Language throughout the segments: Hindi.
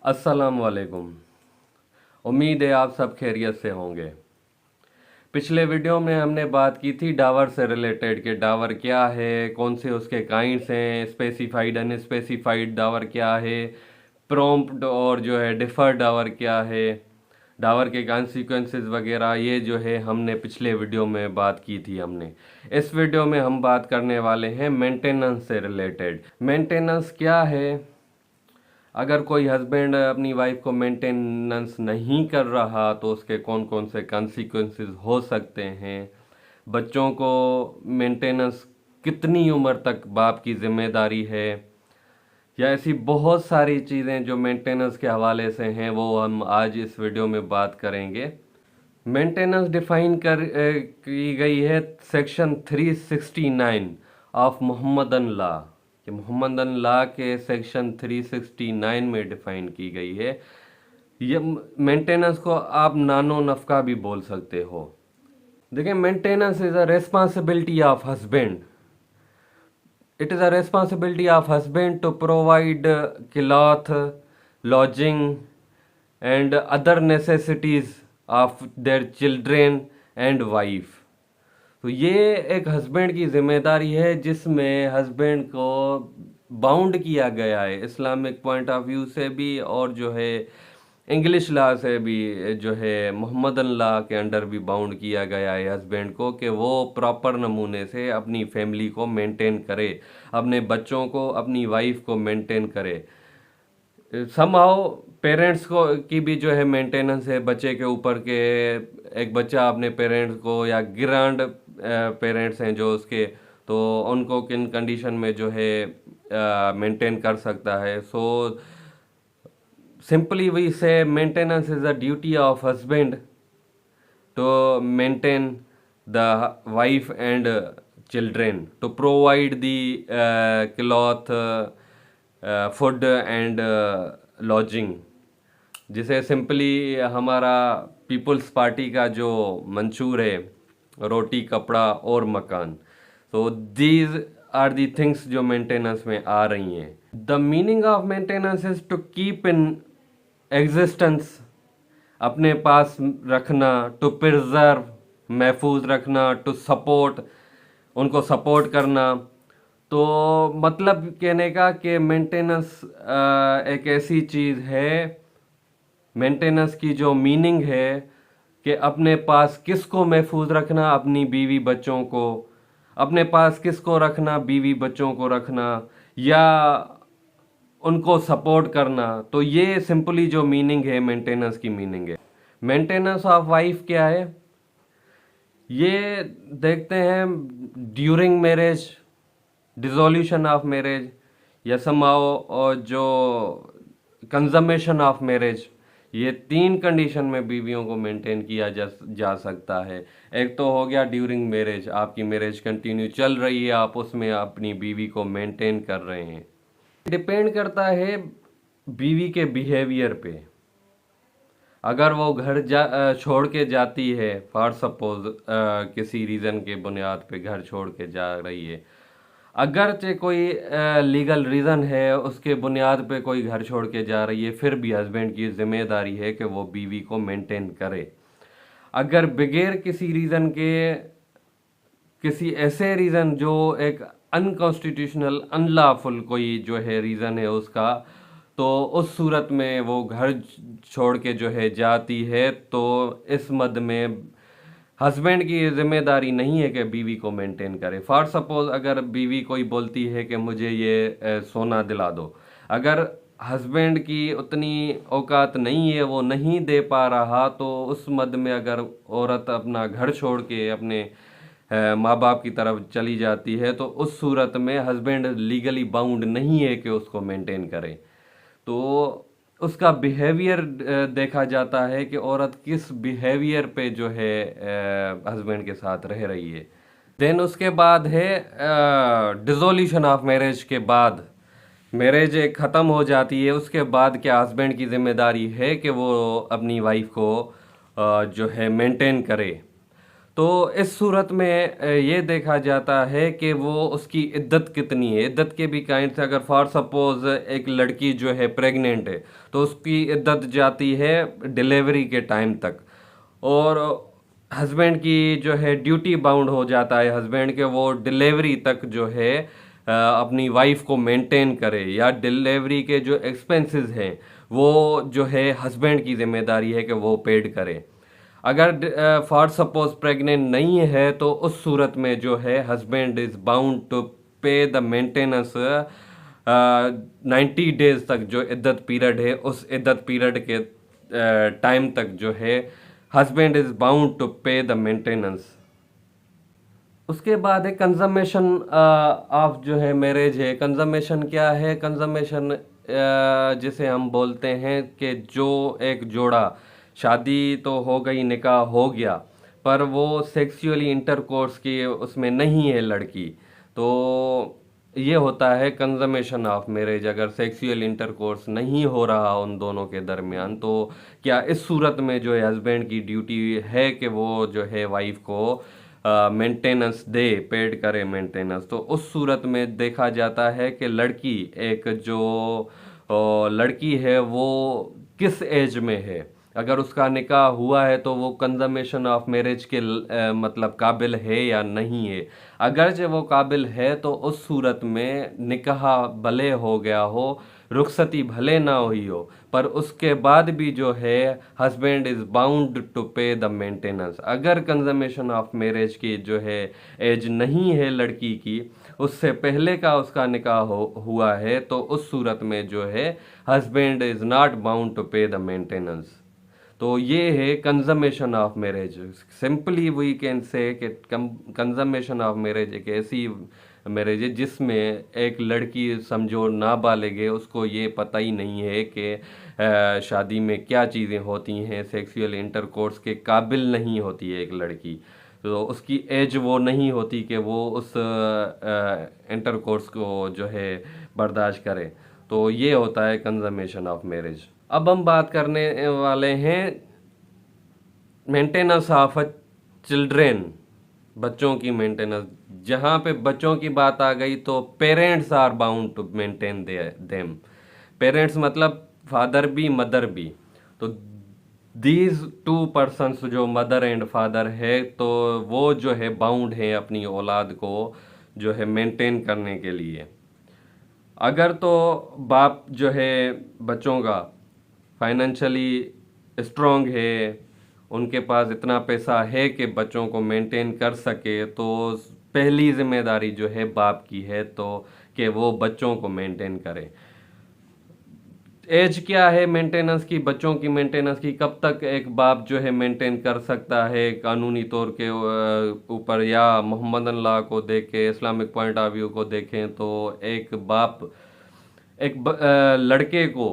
अस्सलाम वालेकुम। उम्मीद है आप सब खैरियत से होंगे। पिछले वीडियो में हमने बात की थी डावर से रिलेटेड कि डावर क्या है, कौन से उसके काइंड्स हैं, स्पेसिफाइड अनस्पेसिफाइड डावर क्या है, प्रॉम्प्ट और जो है डिफर्ड डावर क्या है, डावर के कॉन्सिक्वेंसेस वगैरह, ये जो है हमने पिछले वीडियो में बात की थी हमने। इस वीडियो में हम बात करने वाले हैं मेंटेनेंस से रिलेटेड। मेंटेनेंस क्या है, अगर कोई हस्बैंड अपनी वाइफ को मेंटेनेंस नहीं कर रहा तो उसके कौन कौन से कॉन्सिक्वेंसेस हो सकते हैं, बच्चों को मेंटेनेंस कितनी उम्र तक बाप की जिम्मेदारी है, या ऐसी बहुत सारी चीज़ें जो मेंटेनेंस के हवाले से हैं वो हम आज इस वीडियो में बात करेंगे। मेंटेनेंस डिफाइन की गई है सेक्शन 369 ऑफ मोहम्मदन लॉ। कि मोहम्मदन लॉ के सेक्शन 369 में डिफाइन की गई है। ये मेंटेनेंस को आप नानो नफका भी बोल सकते हो। देखिए, maintenance is a responsibility of husband. It is a responsibility of husband to provide cloth, lodging and other necessities of their children and wife. तो ये एक हस्बैंड की जिम्मेदारी है जिसमें हस्बैंड को बाउंड किया गया है इस्लामिक पॉइंट ऑफ व्यू से भी, और जो है इंग्लिश लॉ से भी, जो है मोहम्मदन लॉ के अंडर भी बाउंड किया गया है हस्बैंड को कि वो प्रॉपर नमूने से अपनी फैमिली को मेंटेन करे, अपने बच्चों को, अपनी वाइफ को मेंटेन करे। समहाउ पेरेंट्स को की भी जो है मेंटेनेंस है बच्चे के ऊपर के। एक बच्चा अपने पेरेंट्स को, या ग्रैंड पेरेंट्स हैं जो उसके, तो उनको किन कंडीशन में जो है मेंटेन कर सकता है। सो सिंपली वी से maintenance is a duty of husband to maintain the wife and children, to provide the cloth, food and lodging, जिसे सिंपली हमारा पीपल्स पार्टी का जो मंशूर है, रोटी, कपड़ा और मकान। तो दीज आर दी थिंग्स जो मेंटेनेंस में आ रही हैं। The meaning of maintenance is to keep in existence, अपने पास रखना, टू प्रिजर्व, महफूज रखना, टू सपोर्ट, उनको सपोर्ट करना। तो मतलब कहने का कि मेंटेनेंस एक ऐसी चीज़ है, मेंटेनेंस की जो मीनिंग है कि अपने पास किसको महफूज रखना, अपनी बीवी बच्चों को, अपने पास किसको रखना, बीवी बच्चों को रखना, या उनको सपोर्ट करना। तो ये सिंपली जो मीनिंग है मेंटेनेंस की मीनिंग है। मेंटेनेंस ऑफ वाइफ क्या है, ये देखते हैं during marriage, dissolution of marriage, या समाओ, और जो कंजमेशन ऑफ मैरिज। ये तीन कंडीशन में बीवियों को मेंटेन किया जा सकता है। एक तो हो गया ड्यूरिंग मैरिज, आपकी मैरिज कंटिन्यू चल रही है, आप उसमें अपनी बीवी को मेंटेन कर रहे हैं। डिपेंड करता है बीवी के बिहेवियर पे। अगर वो घर छोड़ के जाती है, फॉर सपोज किसी रीज़न के बुनियाद पे घर छोड़ के जा रही है, अगरचे कोई लीगल रीज़न है उसके बुनियाद पे कोई घर छोड़ के जा रही है, फिर भी हस्बैंड की जिम्मेदारी है कि वो बीवी को मेंटेन करे। अगर बगैर किसी रीज़न के, किसी ऐसे रीज़न जो एक अनकॉन्स्टिट्यूशनल, अनलॉफुल कोई जो है रीज़न है उसका, तो उस सूरत में वो घर छोड़ के जो है जाती है, तो इस मद में हस्बैंड की जिम्मेदारी नहीं है कि बीवी को मेंटेन करे। फॉर सपोज अगर बीवी कोई बोलती है कि मुझे ये सोना दिला दो, अगर हस्बैंड की उतनी औकात नहीं है, वो नहीं दे पा रहा, तो उस मद में अगर औरत अपना घर छोड़ के अपने माँ बाप की तरफ चली जाती है, तो उस सूरत में हस्बैंड लीगली बाउंड नहीं है कि उसको मेंटेन करे। तो उसका बिहेवियर देखा जाता है कि औरत किस बिहेवियर पे जो है हस्बैंड के साथ रह रही है। देन उसके बाद है डिसोल्यूशन ऑफ मैरिज। के बाद मैरिज एक ख़त्म हो जाती है, उसके बाद क्या हस्बैंड की जिम्मेदारी है कि वो अपनी वाइफ को जो है मेंटेन करे। तो इस सूरत में ये देखा जाता है कि वो उसकी इद्दत कितनी है। इद्दत के भी काइंड, अगर फॉर सपोज एक लड़की जो है प्रेग्नेंट है तो उसकी इद्दत जाती है डिलीवरी के टाइम तक। और हस्बैंड की जो है ड्यूटी बाउंड हो जाता है हस्बैंड के, वो डिलीवरी तक जो है अपनी वाइफ को मेंटेन करे, या डिलीवरी के जो एक्सपेंसेस हैं वो जो है हस्बैंड की जिम्मेदारी है कि वो पेड करे। अगर फॉर सपोज प्रेग्नेंट नहीं है तो उस सूरत में जो है husband is bound to pay the maintenance 90 days तक। जो इद्दत पीरियड है उस इद्दत पीरियड के टाइम तक जो है husband is bound to pay the maintenance. उसके बाद है कंजम्मेशन ऑफ जो है मैरिज है। कंजम्मेशन क्या है? कंजम्मेशन जिसे हम बोलते हैं कि जो एक जोड़ा, शादी तो हो गई, निकाह हो गया, पर वो सेक्सुअली इंटरकोर्स की उसमें नहीं है लड़की, तो ये होता है कंजम्मेशन ऑफ मैरिज। अगर सेक्सुअल इंटरकोर्स नहीं हो रहा उन दोनों के दरमियान, तो क्या इस सूरत में जो है हस्बैंड की ड्यूटी है कि वो जो है वाइफ को मेंटेनेंस दे, पेड करे मेंटेनेंस। तो उस सूरत में देखा जाता है कि लड़की, एक जो लड़की है वो किस एज में है। अगर उसका निकाह हुआ है तो वो कंजम्मेशन ऑफ मैरिज के मतलब काबिल है या नहीं है। अगर जो वो काबिल है तो उस सूरत में निकाह भले हो गया हो, रुखसती भले ना हुई हो, पर उसके बाद भी जो है husband is bound to pay the maintenance. अगर कंजम्मेशन ऑफ मैरिज की जो है एज नहीं है लड़की की, उससे पहले का उसका निकाह हुआ है, तो उस सूरत में जो है husband is not bound to pay the maintenance. तो ये है consummation of marriage. Simply we can say कि कंजम्मेशन ऑफ मैरिज एक ऐसी मैरिज है जिसमें एक लड़की, समझो नाबालिग है, उसको ये पता ही नहीं है कि शादी में क्या चीज़ें होती हैं, सेक्सुअल इंटरकोर्स के काबिल नहीं होती है एक लड़की, तो उसकी एज वो नहीं होती कि वो उस इंटरकोर्स को जो है बर्दाश्त करे। तो ये होता है कंजम्मेशन ऑफ मैरिज। अब हम बात करने वाले हैं मेंटेनेंस ऑफ चिल्ड्रेन, बच्चों की मेंटेनेंस। जहाँ पे बच्चों की बात आ गई तो parents are bound to maintain them. Parents मतलब फादर भी मदर भी। तो दीज टू पर्सन्स, जो मदर एंड फादर है, तो वो जो है बाउंड है अपनी औलाद को जो है मेंटेन करने के लिए। अगर तो बाप जो है बच्चों का फाइनेंशियली स्ट्रांग है, उनके पास इतना पैसा है कि बच्चों को मेंटेन कर सके, तो पहली जिम्मेदारी जो है बाप की है तो कि वो बच्चों को मेंटेन करे। एज क्या है मेंटेनेंस की, बच्चों की मेंटेनेंस की? कब तक एक बाप जो है मेंटेन कर सकता है कानूनी तौर के ऊपर, या मोहम्मदन लॉ को देखें, इस्लामिक पॉइंट ऑफ व्यू को देखें, तो एक बाप लड़के को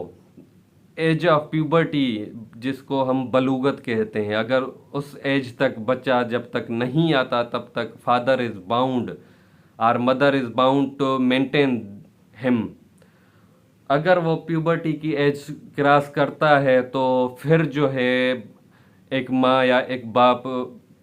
एज ऑफ प्यूबर्टी, जिसको हम बलूगत कहते हैं, अगर उस एज तक बच्चा जब तक नहीं आता तब तक फादर इज बाउंड और mother is bound to maintain him. अगर वो प्यूबर्टी की एज क्रॉस करता है तो फिर जो है एक माँ या एक बाप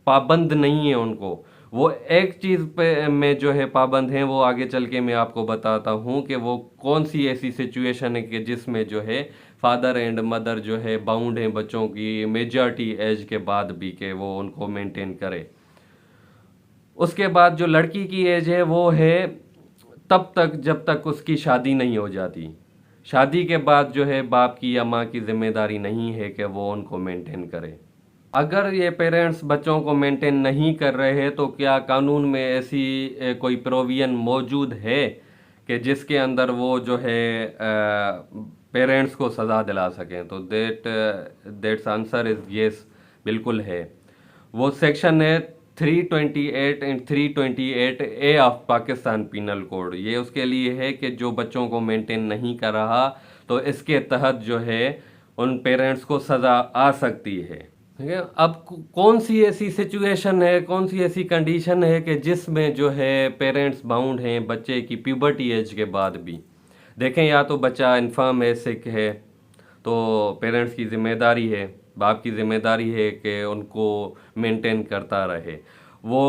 पाबंद नहीं है उनको। वो एक चीज़ पे में जो है पाबंद हैं, वो आगे चल के मैं आपको बताता हूँ कि वो कौन सी ऐसी सिचुएशन है कि जिसमें जो है फादर एंड मदर जो है बाउंड हैं बच्चों की मेजॉरिटी एज के बाद भी, कि वो उनको मेंटेन करे। उसके बाद जो लड़की की एज है वो है तब तक जब तक उसकी शादी नहीं हो जाती। शादी के बाद जो है बाप की या माँ की जिम्मेदारी नहीं है कि वो उनको मेंटेन करे। अगर ये पेरेंट्स बच्चों को मेंटेन नहीं कर रहे हैं तो क्या कानून में ऐसी कोई प्रोविजन मौजूद है कि जिसके अंदर वो जो है पेरेंट्स को सज़ा दिला सकें? तो दैट्स आंसर इज़ येस, बिल्कुल है। वो सेक्शन है 328 and 328 A of Pakistan penal code. ये उसके लिए है कि जो बच्चों को मेंटेन नहीं कर रहा, तो इसके तहत जो है उन पेरेंट्स को सज़ा आ सकती है। ठीक है। अब कौन सी ऐसी सिचुएशन है, कौन सी ऐसी कंडीशन है कि जिसमें जो है पेरेंट्स बाउंड हैं बच्चे की प्यूबर्टी एज के बाद भी? देखें, या तो बच्चा इन्फर्म है, सिक है, तो पेरेंट्स की जिम्मेदारी है बाप की जिम्मेदारी है कि उनको मेंटेन करता रहे। वो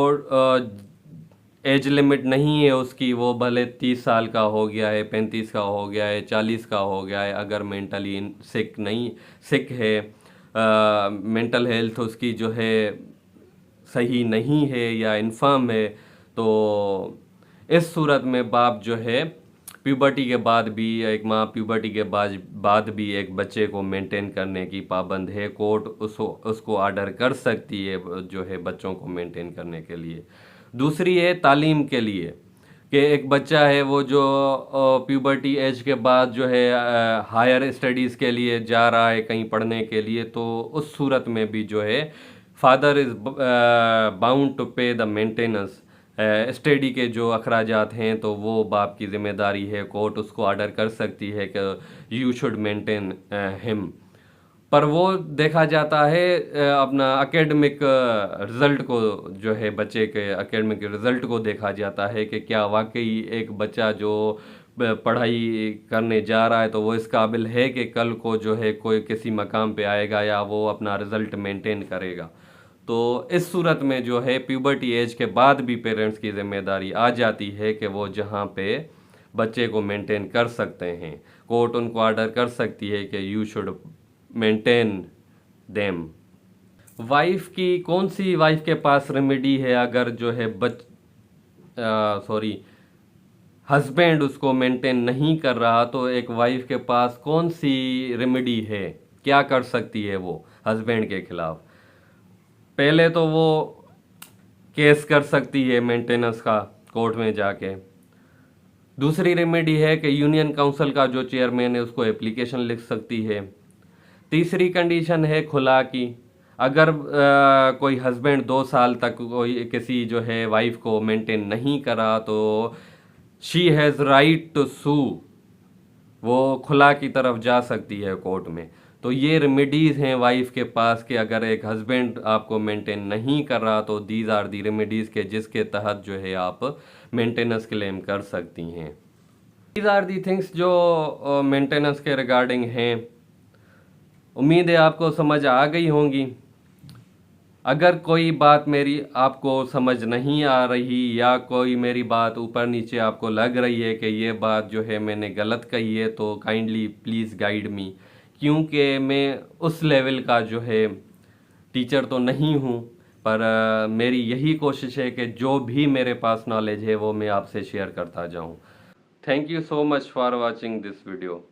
एज लिमिट नहीं है उसकी, वो भले 30 साल का हो गया है, 35 का हो गया है, 40 का हो गया है, अगर मेंटली सिक है, मेंटल हेल्थ उसकी जो है सही नहीं है या इन्फर्म है, तो इस सूरत में बाप जो है प्यूबर्टी के बाद भी, एक माँ प्यूबर्टी के बाद भी एक बच्चे को मेंटेन करने की पाबंद है। कोर्ट उसको ऑर्डर कर सकती है जो है बच्चों को मेंटेन करने के लिए। दूसरी है तालीम के लिए, कि एक बच्चा है वो जो प्यूबर्टी एज के बाद जो है हायर स्टडीज़ के लिए जा रहा है कहीं पढ़ने के लिए, तो उस सूरत में भी जो है father is bound to pay the maintenance. Study के जो अखराजात हैं तो वो बाप की जिम्मेदारी है, कोर्ट उसको ऑर्डर कर सकती है कि यू शुड मेंटेन हिम। पर वो देखा जाता है अपना एकेडमिक रिज़ल्ट को, जो है बच्चे के एकेडमिक रिज़ल्ट को देखा जाता है कि क्या वाकई एक बच्चा जो पढ़ाई करने जा रहा है तो वो इस काबिल है कि कल को जो है कोई किसी मकाम पे आएगा या वो अपना रिज़ल्ट मेंटेन करेगा। तो इस सूरत में जो है प्यूबर्टी एज के बाद भी पेरेंट्स की जिम्मेदारी आ जाती है कि वो जहाँ पे बच्चे को मेंटेन कर सकते हैं, कोर्ट उनको ऑर्डर कर सकती है कि you should maintain them. Wife की कौन सी, वाइफ के पास रेमेडी है अगर जो है हस्बैंड उसको मेंटेन नहीं कर रहा, तो एक वाइफ के पास कौन सी रेमेडी है, क्या कर सकती है वो हस्बैंड के खिलाफ? पहले तो वो केस कर सकती है मेंटेनेंस का कोर्ट में जाके। दूसरी रेमेडी है कि यूनियन काउंसिल का जो चेयरमैन है उसको एप्लीकेशन लिख सकती है। तीसरी कंडीशन है खुला की, अगर कोई हस्बैंड 2 साल तक कोई किसी जो है वाइफ को मेंटेन नहीं करा तो शी हैज़ राइट टू सू, वो खुला की तरफ जा सकती है कोर्ट में। तो ये रेमेडीज़ हैं वाइफ के पास कि अगर एक हस्बैंड आपको मेंटेन नहीं कर रहा तो दीज आर दी रेमेडीज़ के जिसके तहत जो है आप मेंटेनेंस क्लेम कर सकती हैं। दीज आर दी थिंग्स जो मेंटेनेंस के रिगार्डिंग हैं। उम्मीद है आपको समझ आ गई होंगी। अगर कोई बात मेरी आपको समझ नहीं आ रही या कोई मेरी बात ऊपर नीचे आपको लग रही है कि ये बात जो है मैंने गलत कही है, तो काइंडली प्लीज़ गाइड मी, क्योंकि मैं उस लेवल का जो है टीचर तो नहीं हूँ, पर मेरी यही कोशिश है कि जो भी मेरे पास नॉलेज है वो मैं आपसे शेयर करता जाऊँ। Thank you so much for watching this video.